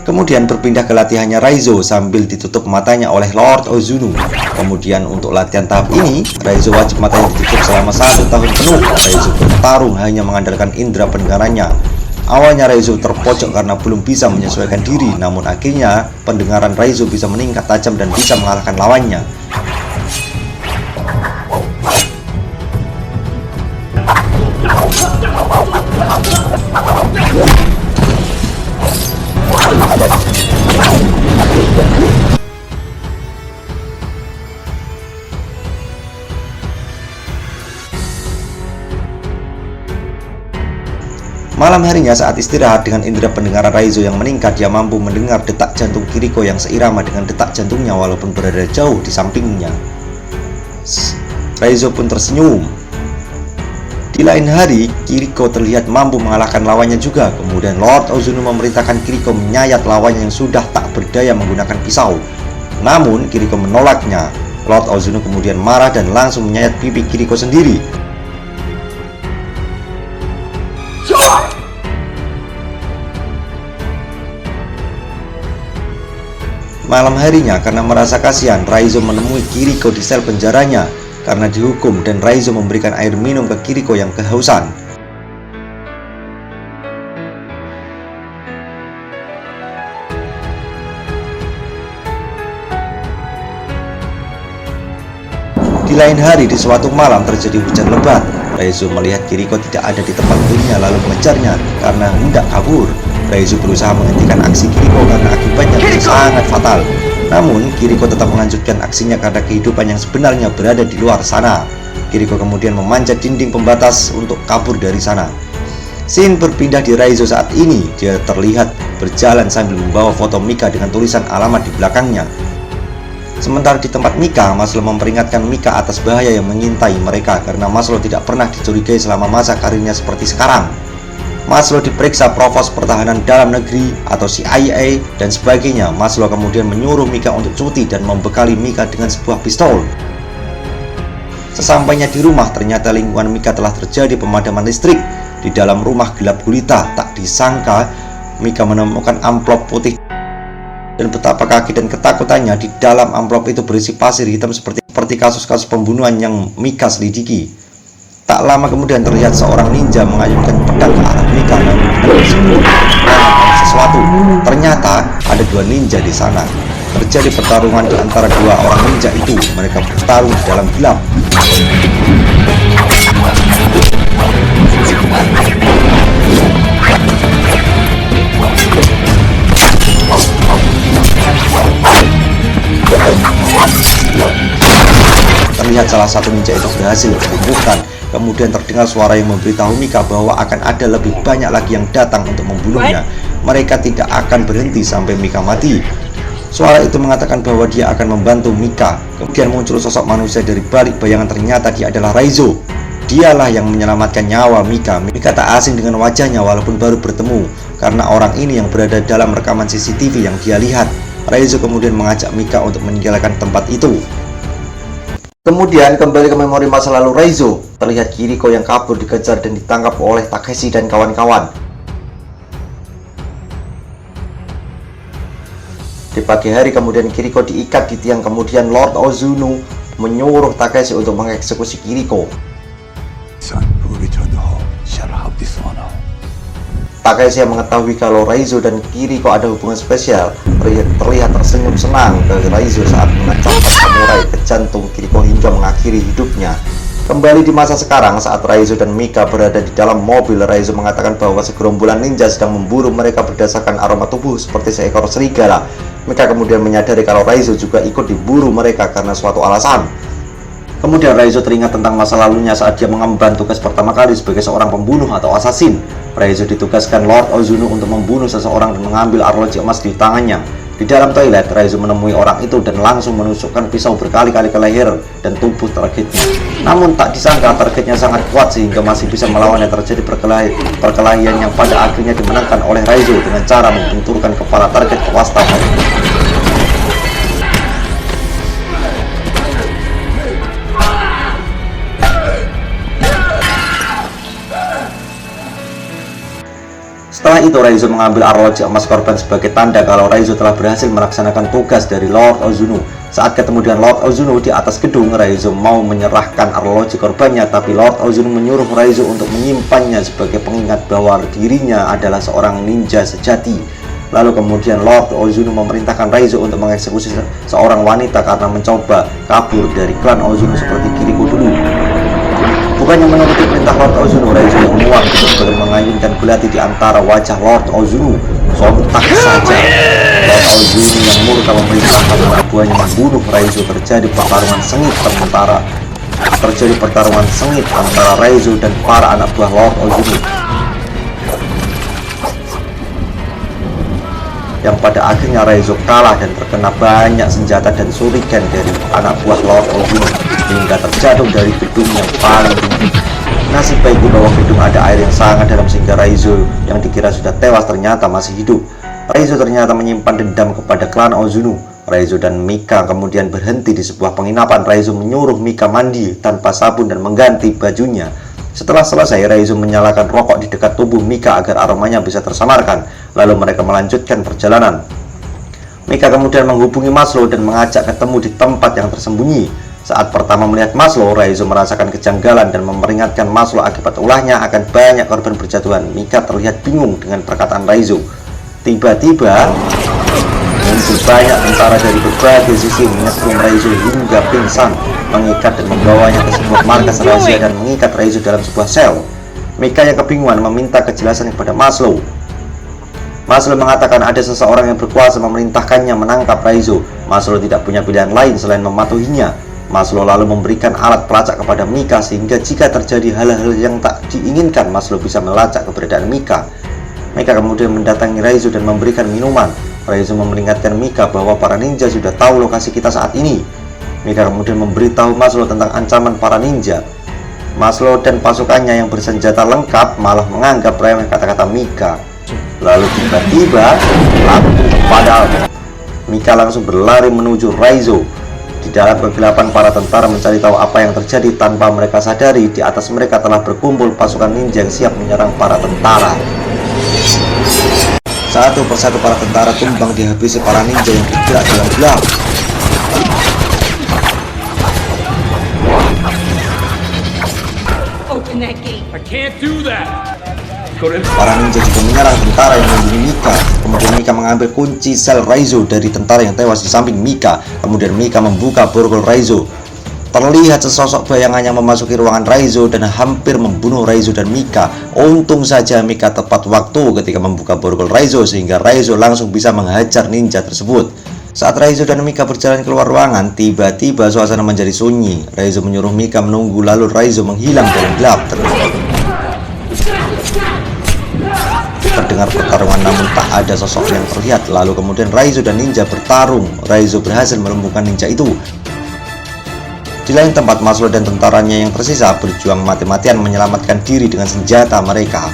Kemudian berpindah ke latihannya Raizo sambil ditutup matanya oleh Lord Ozunu. Kemudian untuk latihan tahap ini, Raizo wajib matanya ditutup selama 1 tahun penuh. Raizo bertarung hanya mengandalkan indera pendengarannya. Awalnya Raizo terpojok karena belum bisa menyesuaikan diri, namun akhirnya pendengaran Raizo bisa meningkat tajam dan bisa mengalahkan lawannya. Malam harinya saat istirahat dengan indera pendengaran Raizo yang meningkat, dia mampu mendengar detak jantung Kiriko yang seirama dengan detak jantungnya walaupun berada jauh di sampingnya. Raizo pun tersenyum. Di lain hari, Kiriko terlihat mampu mengalahkan lawannya juga. Kemudian Lord Ozunu memerintahkan Kiriko menyayat lawannya yang sudah tak berdaya menggunakan pisau. Namun Kiriko menolaknya. Lord Ozunu kemudian marah dan langsung menyayat pipi Kiriko sendiri. Malam harinya, karena merasa kasihan, Raizo menemui Kiriko di sel penjaranya karena dihukum, dan Raizo memberikan air minum ke Kiriko yang kehausan. Di lain hari, di suatu malam terjadi hujan lebat. Raizo melihat Kiriko tidak ada di tempat dirinya lalu mengejarnya karena hendak kabur. Raizo berusaha menghentikan aksi Kiriko karena akibatnya bisa sangat fatal. Namun Kiriko tetap melanjutkan aksinya karena kehidupan yang sebenarnya berada di luar sana. Kiriko kemudian memanjat dinding pembatas untuk kabur dari sana. Scene berpindah di Raizo saat ini. Dia terlihat berjalan sambil membawa foto Mika dengan tulisan alamat di belakangnya. Sementara di tempat Mika, Maslow memperingatkan Mika atas bahaya yang mengintai mereka karena Maslow tidak pernah dicurigai selama masa karirnya seperti sekarang. Maslow diperiksa Provos Pertahanan Dalam Negeri atau CIA dan sebagainya. Maslow kemudian menyuruh Mika untuk cuti dan membekali Mika dengan sebuah pistol. Sesampainya di rumah, ternyata lingkungan Mika telah terjadi pemadaman listrik. Di dalam rumah gelap gulita, tak disangka Mika menemukan amplop putih. Dan betapa kaget dan ketakutannya, di dalam amplop itu berisi pasir hitam seperti kasus-kasus pembunuhan yang Mika selidiki. Tak lama kemudian terlihat seorang ninja mengayunkan pedang ke arah Mika namun sesuatu. Ternyata ada 2 ninja di sana. Terjadi pertarungan di antara 2 orang ninja itu. Mereka bertarung di dalam gelap. Terlihat salah satu ninja itu berhasil dilumpuhkan. Kemudian terdengar suara yang memberitahu Mika bahwa akan ada lebih banyak lagi yang datang untuk membunuhnya. Mereka tidak akan berhenti sampai Mika mati. Suara itu mengatakan bahwa dia akan membantu Mika. Kemudian muncul sosok manusia dari balik bayangan, ternyata dia adalah Raizo. Dialah yang menyelamatkan nyawa Mika. Mika tak asing dengan wajahnya walaupun baru bertemu, karena orang ini yang berada dalam rekaman CCTV yang dia lihat. Raizo kemudian mengajak Mika untuk meninggalkan tempat itu. Kemudian kembali ke memori masa lalu Raizo. Terlihat Kiriko yang kabur dikejar dan ditangkap oleh Takeshi dan kawan-kawan. Di pagi hari kemudian Kiriko diikat di tiang. Kemudian Lord Ozunu menyuruh Takeshi untuk mengeksekusi Kiriko. Takeshi yang mengetahui kalau Raizo dan Kiriko ada hubungan spesial terlihat tersenyum senang ke Raizo saat menancapkan samurai ke jantung Kiriko hingga mengakhiri hidupnya. Kembali di masa sekarang, saat Raizo dan Mika berada di dalam mobil, Raizo mengatakan bahwa segerombolan ninja sedang memburu mereka berdasarkan aroma tubuh seperti seekor serigala. Mika kemudian menyadari kalau Raizo juga ikut diburu mereka karena suatu alasan. Kemudian Raizo teringat tentang masa lalunya saat dia mengemban tugas pertama kali sebagai seorang pembunuh atau asasin. Raizo ditugaskan Lord Ozunu untuk membunuh seseorang dan mengambil arloji emas di tangannya. Di dalam toilet, Raizo menemui orang itu dan langsung menusukkan pisau berkali-kali ke leher dan tubuh targetnya. Namun tak disangka targetnya sangat kuat sehingga masih bisa melawannya. Terjadi perkelahian yang pada akhirnya dimenangkan oleh Raizo dengan cara membenturkan kepala target ke wastafel. Setelah Setelah itu Raizo mengambil arloji emas korban sebagai tanda kalau Raizo telah berhasil melaksanakan tugas dari Lord Ozunu. Saat ketemu dengan Lord Ozunu di atas gedung, Raizo mau menyerahkan arloji korbannya, tapi Lord Ozunu menyuruh Raizo untuk menyimpannya sebagai pengingat bahwa dirinya adalah seorang ninja sejati. Lalu kemudian Lord Ozunu memerintahkan Raizo untuk mengeksekusi seorang wanita karena mencoba kabur dari klan Ozunu seperti Kiriko dulu. Bukannya menuruti perintah Lord Ozunu, Raizo yang muak sebagai mengayunkan belati di antara wajah Lord Ozunu. Sontak saja Lord Ozunu yang murka memerintahkan anak buahnya membunuh Raizo. Terjadi pertarungan sengit antara Raizo dan para anak buah Lord Ozunu, yang pada akhirnya Raizo kalah dan terkena banyak senjata dan shuriken dari anak buah Lord Ozunu hingga terjatuh dari gedung yang paling tinggi. Nasib baik di bawah gedung ada air yang sangat dalam sehingga Raizo yang dikira sudah tewas ternyata masih hidup. Raizo ternyata menyimpan dendam kepada klan Ozunu. Raizo dan Mika kemudian berhenti di sebuah penginapan. Raizo menyuruh Mika mandi tanpa sabun dan mengganti bajunya. Setelah selesai, Raizo menyalakan rokok di dekat tubuh Mika agar aromanya bisa tersamarkan. Lalu mereka melanjutkan perjalanan. Mika kemudian menghubungi Maslow dan mengajak ketemu di tempat yang tersembunyi. Saat pertama melihat Maslow, Raizo merasakan kejanggalan dan memperingatkan Maslow akibat ulahnya akan banyak korban berjatuhan. Mika terlihat bingung dengan perkataan Raizo. Tiba-tiba muncul banyak tentara dari berbagai sisi menyerbu Raizo hingga pingsan, mengikat dan membawanya ke sebuah markas rahasia dan mengikat Raizo dalam sebuah sel. Mika yang kebingungan meminta kejelasan kepada Maslow. Maslow mengatakan ada seseorang yang berkuasa memerintahkannya menangkap Raizo. Maslow tidak punya pilihan lain selain mematuhinya. Maslow lalu memberikan alat pelacak kepada Mika sehingga jika terjadi hal-hal yang tak diinginkan, Maslow bisa melacak keberadaan Mika. Mika kemudian mendatangi Raizo dan memberikan minuman. Raizo memperingatkan Mika bahwa para ninja sudah tahu lokasi kita saat ini. Mika kemudian memberitahu Maslow tentang ancaman para ninja. Maslow dan pasukannya yang bersenjata lengkap malah menganggap remeh kata-kata Mika. Lalu tiba-tiba lampu padam. Mika langsung berlari menuju Raizo. Di dalam kegelapan, para tentara mencari tahu apa yang terjadi. Tanpa mereka sadari, di atas mereka telah berkumpul pasukan ninja yang siap menyerang para tentara. Satu persatu para tentara tumbang dihabisi para ninja yang bergerak dalam gelap. I can't do that. Para ninja juga menyerang tentara yang melindungi Mika. Kemudian Mika mengambil kunci sel Raizo dari tentara yang tewas di samping Mika. Kemudian Mika membuka borgol Raizo. Terlihat sesosok bayangan yang memasuki ruangan Raizo dan hampir membunuh Raizo dan Mika. Untung saja Mika tepat waktu ketika membuka borgol Raizo sehingga Raizo langsung bisa menghajar ninja tersebut. Saat Raizo dan Mika berjalan keluar ruangan, tiba-tiba suasana menjadi sunyi. Raizo menyuruh Mika menunggu, lalu Raizo menghilang dalam gelap. Terdengar pertarungan namun tak ada sosok yang terlihat. Lalu kemudian Raizo dan ninja bertarung. Raizo berhasil melumpuhkan ninja itu. Di lain tempat, Maslow dan tentaranya yang tersisa berjuang mati-matian menyelamatkan diri dengan senjata mereka.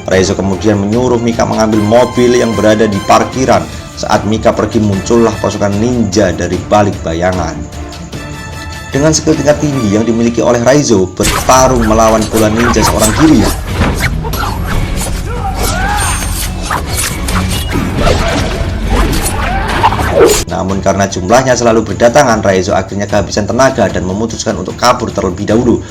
Raizo kemudian menyuruh Mika mengambil mobil yang berada di parkiran. Saat Mika pergi, muncullah pasukan ninja dari balik bayangan. Dengan skill tingkat tinggi yang dimiliki oleh Raizo, bertarung melawan puluhan ninja seorang diri. Namun karena jumlahnya selalu berdatangan, Raizo akhirnya kehabisan tenaga dan memutuskan untuk kabur terlebih dahulu.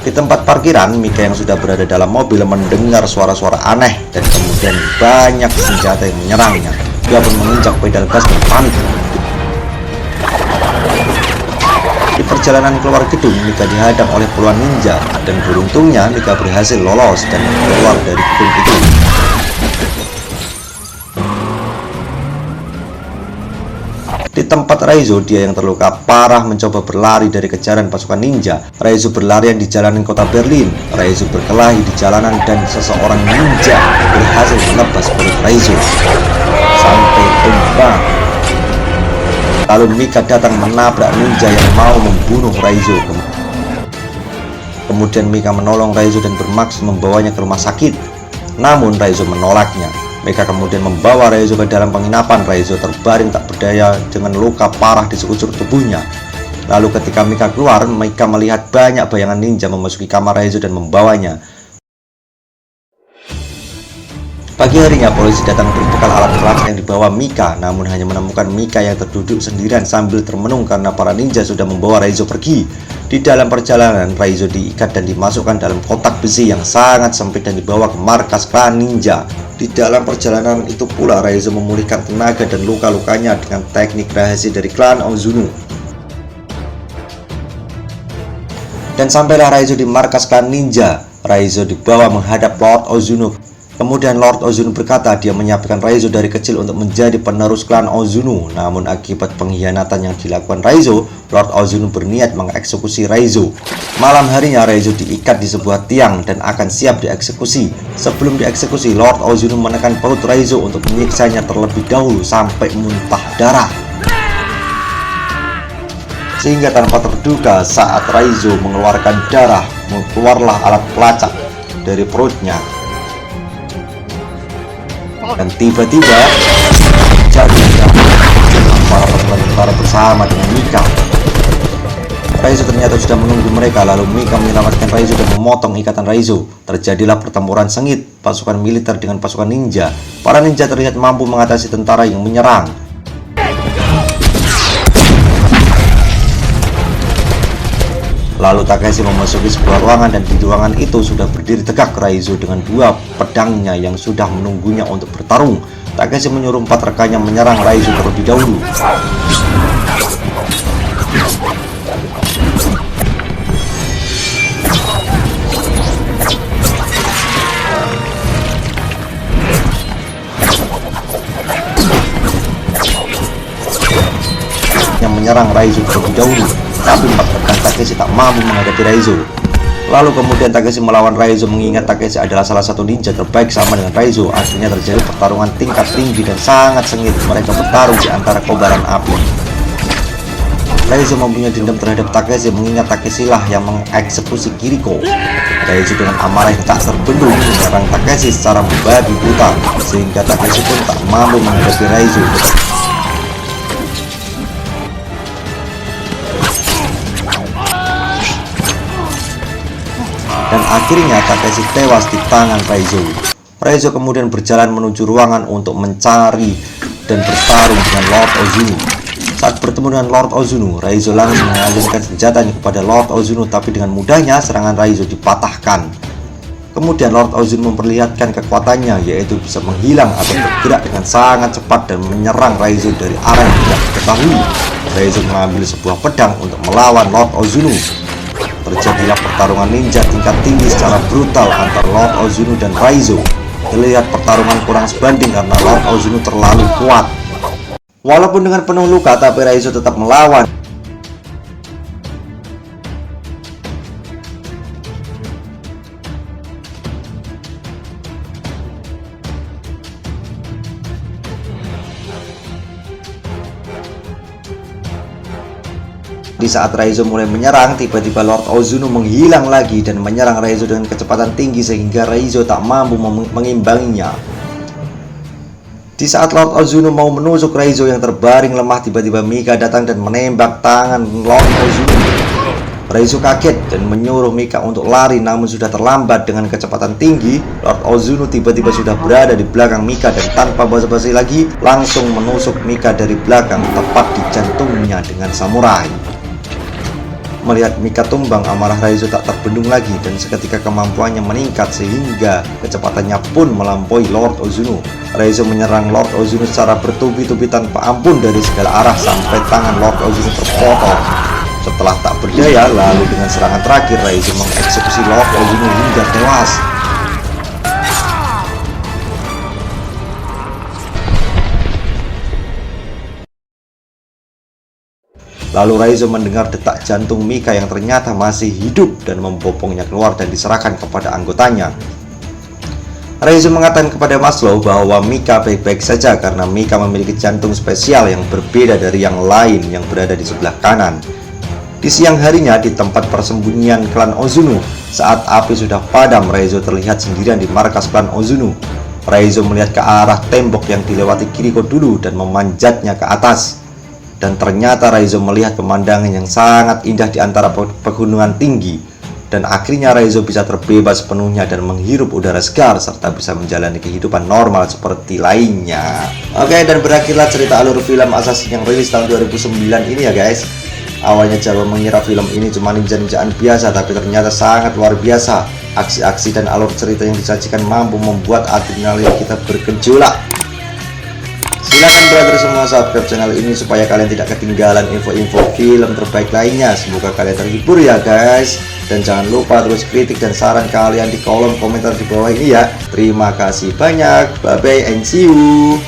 Di tempat parkiran, Mika yang sudah berada dalam mobil mendengar suara-suara aneh dan kemudian banyak senjata yang menyerangnya. Dia pun menginjak pedal gas berpanik. Di perjalanan keluar gedung, Mika dihadang oleh puluhan ninja dan beruntungnya Mika berhasil lolos dan keluar dari gedung itu. Di tempat Raizo, dia yang terluka parah mencoba berlari dari kejaran pasukan ninja. Raizo berlarian di jalanan kota Berlin. Raizo berkelahi di jalanan dan seseorang ninja berhasil menebas perut Raizo sampai tumbang. Lalu Mika datang menabrak ninja yang mau membunuh Raizo. Kemudian Mika menolong Raizo dan bermaksud membawanya ke rumah sakit. Namun Raizo menolaknya. Mika kemudian membawa Raizo ke dalam penginapan. Raizo terbaring tak berdaya dengan luka parah di sekujur tubuhnya. Lalu ketika Mika keluar, Mika melihat banyak bayangan ninja memasuki kamar Raizo dan membawanya. Pagi harinya, polisi datang berbekal alat pelacak yang dibawa Mika, namun hanya menemukan Mika yang terduduk sendirian sambil termenung karena para ninja sudah membawa Raizo pergi. Di dalam perjalanan, Raizo diikat dan dimasukkan dalam kotak besi yang sangat sempit dan dibawa ke markas klan ninja. Di dalam perjalanan itu pula, Raizo memulihkan tenaga dan luka-lukanya dengan teknik rahasia dari klan Ozuno. Dan sampailah Raizo di markas klan ninja. Raizo dibawa menghadap Lord Ozuno. Kemudian Lord Ozuno berkata dia menyiapkan Raizo dari kecil untuk menjadi penerus klan Ozuno. Namun akibat pengkhianatan yang dilakukan Raizo, Lord Ozuno berniat mengeksekusi Raizo. Malam harinya Raizo diikat di sebuah tiang dan akan siap dieksekusi. Sebelum dieksekusi, Lord Ozuno menekan perut Raizo untuk menyiksanya terlebih dahulu sampai muntah darah. Sehingga tanpa terduga saat Raizo mengeluarkan darah, keluarlah alat pelacak dari perutnya. Dan tiba-tiba jadi para tentara bersama dengan Mika. Raizo ternyata sudah menunggu mereka, lalu Mika menyelamatkan Raizo dan memotong ikatan Raizo. Terjadilah pertempuran sengit pasukan militer dengan pasukan ninja. Para ninja terlihat mampu mengatasi tentara yang menyerang. Lalu Takeshi memasuki sebuah ruangan dan di ruangan itu sudah berdiri tegak Raizo dengan dua pedangnya yang sudah menunggunya untuk bertarung. Takeshi menyuruh 4 rekannya menyerang Raizo terlebih dahulu. Yang menyerang Raizo terlebih dahulu. Tapi 4 rekan Takeshi tak mampu menghadapi Raizo. Lalu kemudian Takeshi melawan Raizo, mengingat Takeshi adalah salah satu ninja terbaik sama dengan Raizo. Akhirnya terjadi pertarungan tingkat tinggi dan sangat sengit. Mereka bertarung di antara kobaran api. Raizo mempunyai dendam terhadap Takeshi, mengingat Takeshi lah yang mengeksekusi Kiriko. Raizo dengan amarah yang tak terbendung menyerang Takeshi secara membabi buta, sehingga Takeshi pun tak mampu menghadapi Raizo. Dan akhirnya Takeshi tewas di tangan Raizo. Raizo kemudian berjalan menuju ruangan untuk mencari dan bertarung dengan Lord Ozuno. Saat bertemu dengan Lord Ozuno, Raizo langsung mengalihkan senjatanya kepada Lord Ozuno, tapi dengan mudahnya serangan Raizo dipatahkan. Kemudian Lord Ozuno memperlihatkan kekuatannya, yaitu bisa menghilang atau bergerak dengan sangat cepat dan menyerang Raizo dari arah yang tidak diketahui. Raizo mengambil sebuah pedang untuk melawan Lord Ozuno. Terjadilah pertarungan ninja tingkat tinggi secara brutal antara Lord Ozuno dan Raizo. Terlihat pertarungan kurang sebanding karena Lord Ozuno terlalu kuat. Walaupun dengan penuh luka, tapi Raizo tetap melawan. Di saat Raizo mulai menyerang, tiba-tiba Lord Ozuno menghilang lagi dan menyerang Raizo dengan kecepatan tinggi sehingga Raizo tak mampu mengimbanginya. Di saat Lord Ozuno mau menusuk Raizo yang terbaring lemah, tiba-tiba Mika datang dan menembak tangan Lord Ozuno. Raizo kaget dan menyuruh Mika untuk lari, namun sudah terlambat. Dengan kecepatan tinggi, Lord Ozuno tiba-tiba sudah berada di belakang Mika dan tanpa basa-basi lagi langsung menusuk Mika dari belakang tepat di jantungnya dengan samurai. Melihat Mika tumbang, amarah Raizo tak terbendung lagi dan seketika kemampuannya meningkat sehingga kecepatannya pun melampaui Lord Ozuno. Raizo menyerang Lord Ozuno secara bertubi-tubi tanpa ampun dari segala arah sampai tangan Lord Ozuno terpotong. Setelah tak berdaya, lalu dengan serangan terakhir Raizo mengeksekusi Lord Ozuno hingga tewas. Lalu Raizo mendengar detak jantung Mika yang ternyata masih hidup dan membopongnya keluar dan diserahkan kepada anggotanya. Raizo mengatakan kepada Maslow bahwa Mika baik-baik saja karena Mika memiliki jantung spesial yang berbeda dari yang lain yang berada di sebelah kanan. Di siang harinya di tempat persembunyian klan Ozuno, saat api sudah padam, Raizo terlihat sendirian di markas klan Ozuno. Raizo melihat ke arah tembok yang dilewati Kiriko dulu dan memanjatnya ke atas. Dan ternyata Raizo melihat pemandangan yang sangat indah di antara pegunungan tinggi. Dan akhirnya Raizo bisa terbebas sepenuhnya dan menghirup udara segar serta bisa menjalani kehidupan normal seperti lainnya. Oke, dan berakhirlah cerita alur film Assassin yang rilis tahun 2009 ini ya guys. Awalnya Jawa mengira film ini cuma ninja-ninjaan biasa, tapi ternyata sangat luar biasa. Aksi-aksi dan alur cerita yang disajikan mampu membuat adrenalin kita bergejolak. Silahkan brother semua subscribe channel ini supaya kalian tidak ketinggalan info-info film terbaik lainnya. Semoga kalian terhibur ya guys. Dan jangan lupa terus kritik dan saran kalian di kolom komentar di bawah ini ya. Terima kasih banyak. Bye bye and see you.